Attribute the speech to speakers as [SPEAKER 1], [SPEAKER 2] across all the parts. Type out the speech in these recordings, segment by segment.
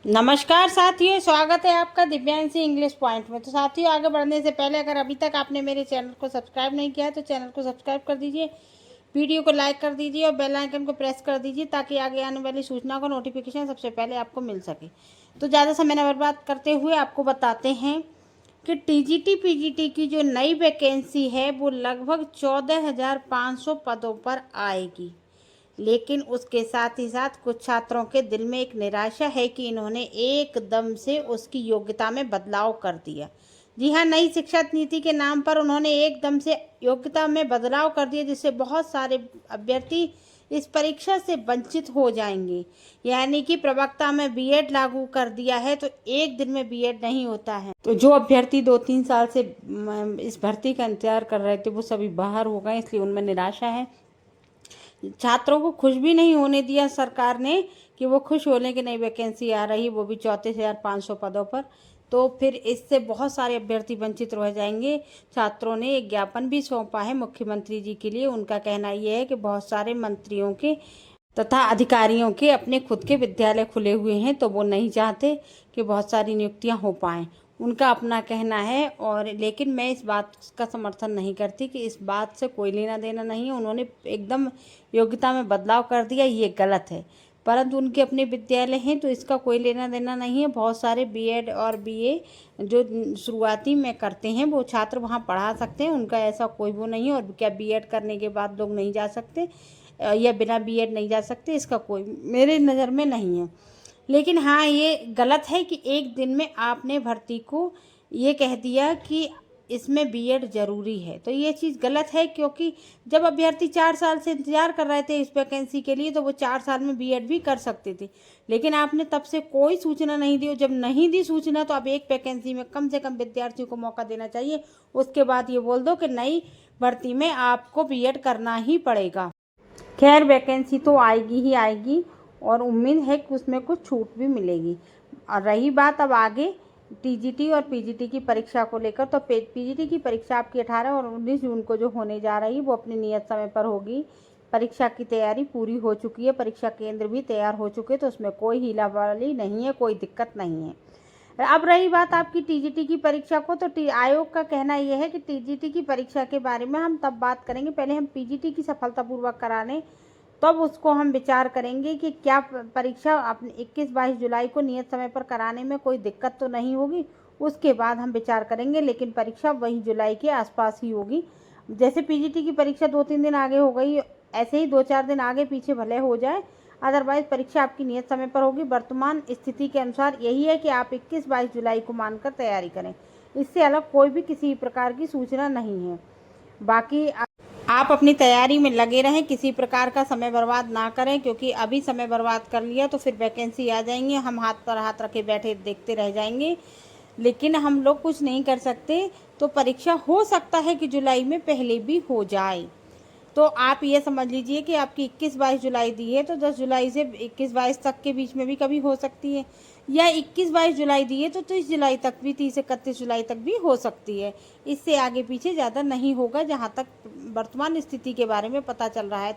[SPEAKER 1] नमस्कार साथियों, स्वागत है आपका दिव्यांशी इंग्लिश पॉइंट में। तो साथियों, आगे बढ़ने से पहले अगर अभी तक आपने मेरे चैनल को सब्सक्राइब नहीं किया है तो चैनल को सब्सक्राइब कर दीजिए, वीडियो को लाइक कर दीजिए और बेल आइकन को प्रेस कर दीजिए ताकि आगे आने वाली सूचना का नोटिफिकेशन सबसे पहले आपको मिल सके। तो ज़्यादा समय न बर्बाद करते हुए आपको बताते हैं कि टीजीटी पीजीटी की जो नई वैकेंसी है वो लगभग 14,500 पदों पर आएगी। लेकिन उसके साथ ही साथ कुछ छात्रों के दिल में एक निराशा है कि इन्होंने एकदम से उसकी योग्यता में बदलाव कर दिया। जी हाँ, नई शिक्षा नीति के नाम पर उन्होंने एकदम से योग्यता में बदलाव कर दिया, जिससे बहुत सारे अभ्यर्थी इस परीक्षा से वंचित हो जाएंगे। यानी कि प्रवक्ता में बीएड लागू कर दिया है तो एक दिन में बीएड नहीं होता है। तो जो अभ्यर्थी 2-3 साल से इस भर्ती का इंतजार कर रहे थे वो सभी बाहर हो गए, इसलिए उनमें निराशा है। छात्रों को खुश भी नहीं होने दिया सरकार ने कि वो खुश हो लें कि नई वैकेंसी आ रही, वो भी 34,500 पदों पर। तो फिर इससे बहुत सारे अभ्यर्थी वंचित रह जाएंगे। छात्रों ने एक ज्ञापन भी सौंपा है मुख्यमंत्री जी के लिए। उनका कहना यह है कि बहुत सारे मंत्रियों के तथा अधिकारियों के अपने खुद के विद्यालय खुले हुए हैं, तो वो नहीं चाहते कि बहुत सारी नियुक्तियां हो पाएँ। उनका अपना कहना है। और लेकिन मैं इस बात का समर्थन नहीं करती कि इस बात से कोई लेना देना नहीं है। उन्होंने एकदम योग्यता में बदलाव कर दिया, ये गलत है। परंतु उनके अपने विद्यालय हैं तो इसका कोई लेना देना नहीं है। बहुत सारे बीएड और बीए जो शुरुआती में करते हैं वो छात्र वहाँ पढ़ा सकते हैं, उनका ऐसा कोई वो नहीं है। और क्या बीएड करने के बाद लोग नहीं जा सकते या बिना बीएड नहीं जा सकते, इसका कोई मेरे नज़र में नहीं है। लेकिन हाँ, ये गलत है कि एक दिन में आपने भर्ती को ये कह दिया कि इसमें बीएड ज़रूरी है। तो ये चीज़ गलत है, क्योंकि जब अभ्यर्थी 4 साल से इंतज़ार कर रहे थे इस वैकेंसी के लिए तो वो 4 साल में बीएड भी कर सकते थे। लेकिन आपने तब से कोई सूचना नहीं दी, और जब नहीं दी सूचना तो अब एक वैकेंसी में कम से कम विद्यार्थियों को मौका देना चाहिए। उसके बाद ये बोल दो कि नई भर्ती में आपको बीएड करना ही पड़ेगा। खैर, वैकेंसी तो आएगी ही आएगी और उम्मीद है कि उसमें कुछ छूट भी मिलेगी। और रही बात अब आगे टीजीटी और पीजीटी की परीक्षा को लेकर, तो पीजीटी की परीक्षा आपकी 18 और 19 जून को जो होने जा रही वो अपनी नियत समय पर होगी। परीक्षा की तैयारी पूरी हो चुकी है, परीक्षा केंद्र भी तैयार हो चुके, तो उसमें कोई हीलावाली नहीं है, कोई दिक्कत नहीं है। अब रही बात आपकी टीजीटी की परीक्षा को, तो आयोग का कहना यह है कि टीजीटी की परीक्षा के बारे में हम तब बात करेंगे, पहले हम पीजीटी की सफलतापूर्वक करा लें, तब उसको हम विचार करेंगे कि क्या परीक्षा अपने 21-22 जुलाई को नियत समय पर कराने में कोई दिक्कत तो नहीं होगी। उसके बाद हम विचार करेंगे, लेकिन परीक्षा वही जुलाई के आसपास ही होगी। जैसे पीजीटी की परीक्षा 2-3 दिन आगे हो गई, ऐसे ही 2-4 दिन आगे पीछे भले हो जाए, अदरवाइज परीक्षा आपकी नियत समय पर होगी। वर्तमान स्थिति के अनुसार यही है कि आप 21-22 जुलाई को मानकर तैयारी करें। इससे अलग कोई भी किसी प्रकार की सूचना नहीं है। बाकी आप अपनी तैयारी में लगे रहें, किसी प्रकार का समय बर्बाद ना करें, क्योंकि अभी समय बर्बाद कर लिया तो फिर वैकेंसी आ जाएंगी, हम हाथ पर हाथ रखे बैठे देखते रह जाएंगे, लेकिन हम लोग कुछ नहीं कर सकते। तो परीक्षा हो सकता है कि जुलाई में पहले भी हो जाए। तो आप ये समझ लीजिए कि आपकी 21-22 जुलाई दी है तो 10 जुलाई से 21-22 तक के बीच में भी कभी हो सकती है, या 21-22 जुलाई दी है तो 30 जुलाई तक भी, 30 से 31 जुलाई तक भी हो सकती है। इससे आगे पीछे ज़्यादा नहीं होगा, जहाँ तक वर्तमान स्थिति के बारे में पता चल रहा है।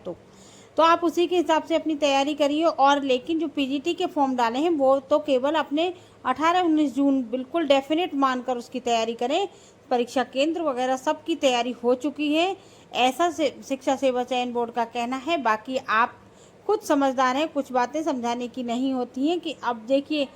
[SPEAKER 1] तो आप उसी के हिसाब से अपनी तैयारी करिए। और लेकिन जो पीजीटी के फॉर्म डाले हैं वो तो केवल अपने 18-19 जून बिल्कुल डेफिनेट मानकर उसकी तैयारी करें। परीक्षा केंद्र वगैरह सब की तैयारी हो चुकी है, ऐसा शिक्षा सेवा चयन बोर्ड का कहना है। बाकी आप खुद समझदार हैं, कुछ बातें समझाने की नहीं होती हैं। कि अब देखिए,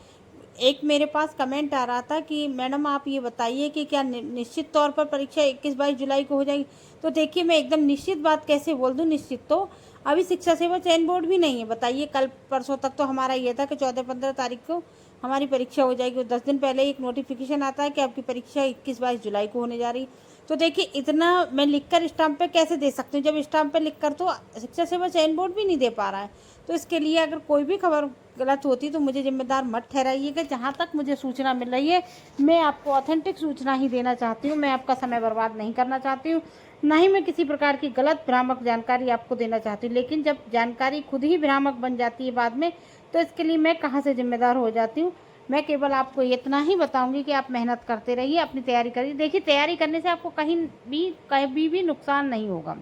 [SPEAKER 1] एक मेरे पास कमेंट आ रहा था कि मैडम आप ये बताइए कि क्या निश्चित तौर पर परीक्षा 21-22 जुलाई को हो जाएगी। तो देखिए, मैं एकदम निश्चित बात कैसे बोल दूँ। निश्चित तो अभी शिक्षा सेवा चयन बोर्ड भी नहीं है। बताइए, कल परसों तक तो हमारा ये था कि 14-15 तारीख को हमारी परीक्षा हो जाएगी। 10 दिन पहले एक नोटिफिकेशन आता है कि आपकी परीक्षा 21-22 जुलाई को होने जा रही। तो देखिए, इतना मैं लिखकर स्टाम्प पे कैसे दे सकती हूँ, जब स्टाम्प पे लिखकर तो शिक्षा सेवा चयन बोर्ड भी नहीं दे पा रहा है। तो इसके लिए अगर कोई भी खबर गलत होती तो मुझे जिम्मेदार मत ठहराइएगा। जहाँ तक मुझे सूचना मिल रही है, मैं आपको ऑथेंटिक सूचना ही देना चाहती हूँ। मैं आपका समय बर्बाद नहीं करना चाहती हूँ, ना ही मैं किसी प्रकार की गलत भ्रामक जानकारी आपको देना चाहती हूँ। लेकिन जब जानकारी खुद ही भ्रामक बन जाती है बाद में, तो इसके लिए मैं कहाँ से जिम्मेदार हो जाती हूँ। मैं केवल आपको इतना ही बताऊंगी कि आप मेहनत करते रहिए, अपनी तैयारी करिए। देखिए, तैयारी करने से आपको कहीं भी नुकसान नहीं होगा।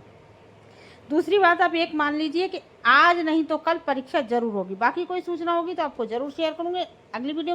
[SPEAKER 1] दूसरी बात, आप एक मान लीजिए कि आज नहीं तो कल परीक्षा जरूर होगी। बाकी कोई सूचना होगी तो आपको जरूर शेयर करूँगी अगली वीडियो में।